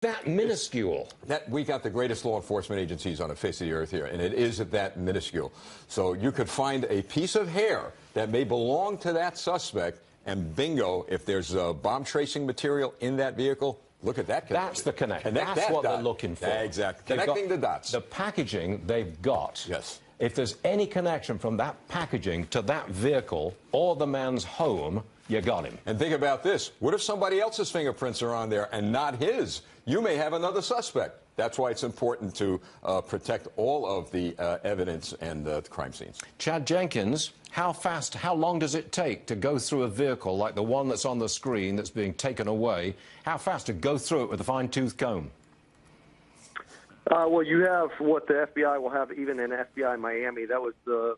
That minuscule. We got the greatest law enforcement agencies on the face of the earth here, and it is that minuscule. So you could find a piece of hair that may belong to that suspect, and bingo, if there's bomb tracing material in that vehicle, look at that connection. That's the connection. Connect That's that what dot. they're looking for. Yeah, exactly. Connecting the dots. The packaging they've got. Yes. If there's any connection from that packaging to that vehicle or the man's home, you got him. And think about this. What if somebody else's fingerprints are on there and not his? You may have another suspect. That's why it's important to protect all of the evidence and the crime scenes. Chad Jenkins, how long does it take to go through a vehicle like the one that's on the screen that's being taken away? How fast to go through it with a fine-tooth comb? Well, you have what the FBI will have even in FBI Miami. That was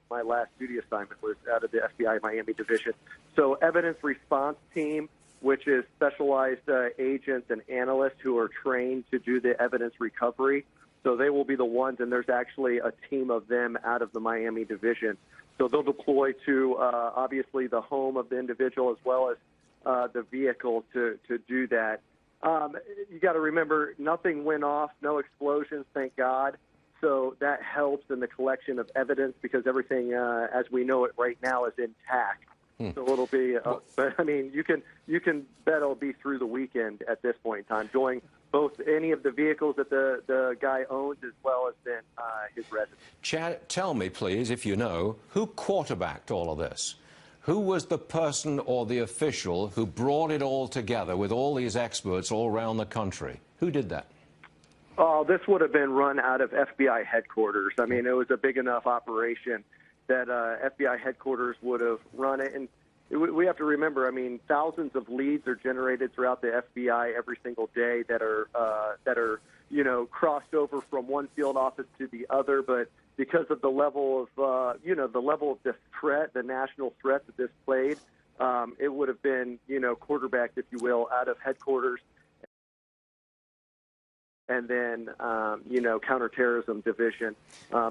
my last duty assignment, was out of the FBI Miami division. So evidence response team, which is specialized agents and analysts who are trained to do the evidence recovery. So they will be the ones, and there's actually a team of them out of the Miami division. So they'll deploy to, obviously, the home of the individual as well as the vehicle to do that. You got to remember, nothing went off, no explosions, thank God. So that helps in the collection of evidence because everything, as we know it right now, is intact. So it'll be, but I mean, you can bet it'll be through the weekend at this point in time, doing both any of the vehicles that the guy owns as well as then his residence. Chad, tell me, please, if you know, who quarterbacked all of this? Who was the person or the official who brought it all together with all these experts all around the country? Who did that? Oh, this would have been run out of FBI headquarters. I mean, it was a big enough operation that FBI headquarters would have run it. And we have to remember, I mean, thousands of leads are generated throughout the FBI every single day that are crossed over from one field office to the other. But because of the level of the level of the threat, the national threat that this played, it would have been quarterbacked, if you will, out of headquarters. And then, counterterrorism division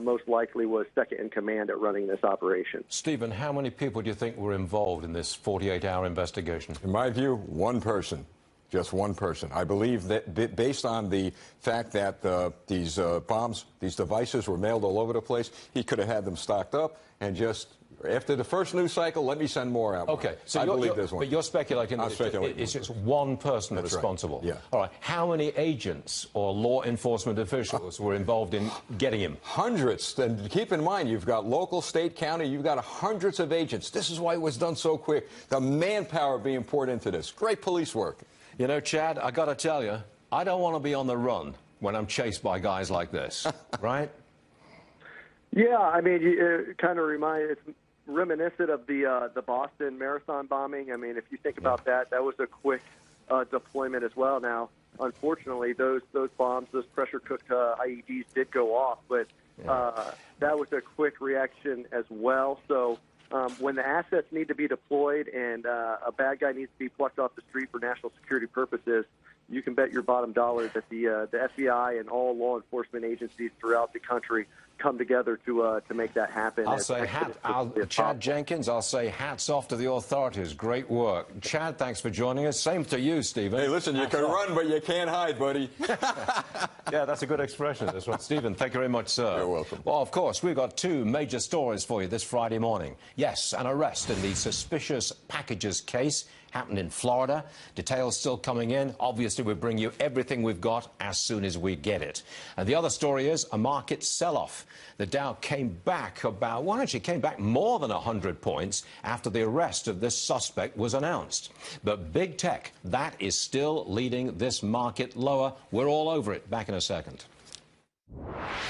most likely was second in command at running this operation. Stephen, how many people do you think were involved in this 48-hour investigation? In my view, one person. Just one person. I believe that based on the fact that these bombs, these devices were mailed all over the place, he could have had them stocked up and just, after the first news cycle, let me send more out. Okay, so I believe there's one. But you're speculating I'm speculating. it's just one person That's responsible. right. Yeah. All right. How many agents or law enforcement officials were involved in getting him? Hundreds. And keep in mind, you've got local, state, county, you've got hundreds of agents. This is why it was done so quick. The manpower being poured into this. Great police work. You know, Chad, I got to tell you, I don't want to be on the run when I'm chased by guys like this, right? Yeah, I mean, it kind of it's reminiscent of the Boston Marathon bombing. I mean, if you think about that, that was a quick deployment as well. Now, unfortunately, those bombs, those pressure-cooked IEDs did go off, but that was a quick reaction as well. So when the assets need to be deployed and a bad guy needs to be plucked off the street for national security purposes, you can bet your bottom dollar that the FBI and all law enforcement agencies throughout the country come together to make that happen. Chad Jenkins, I'll say hats off to the authorities. Great work. Chad, thanks for joining us. Same to you, Stephen. Hey, listen, you can run, but you can't hide, buddy. Yeah, that's a good expression. That's right. Stephen, thank you very much, sir. You're welcome. Well, of course, we've got two major stories for you this Friday morning. Yes, an arrest in the suspicious packages case happened in Florida. Details still coming in. Obviously, we'll bring you everything we've got as soon as we get it. And the other story is a market sell-off. The Dow came back came back more than 100 points after the arrest of this suspect was announced. But big tech, that is still leading this market lower. We're all over it. Back in a second.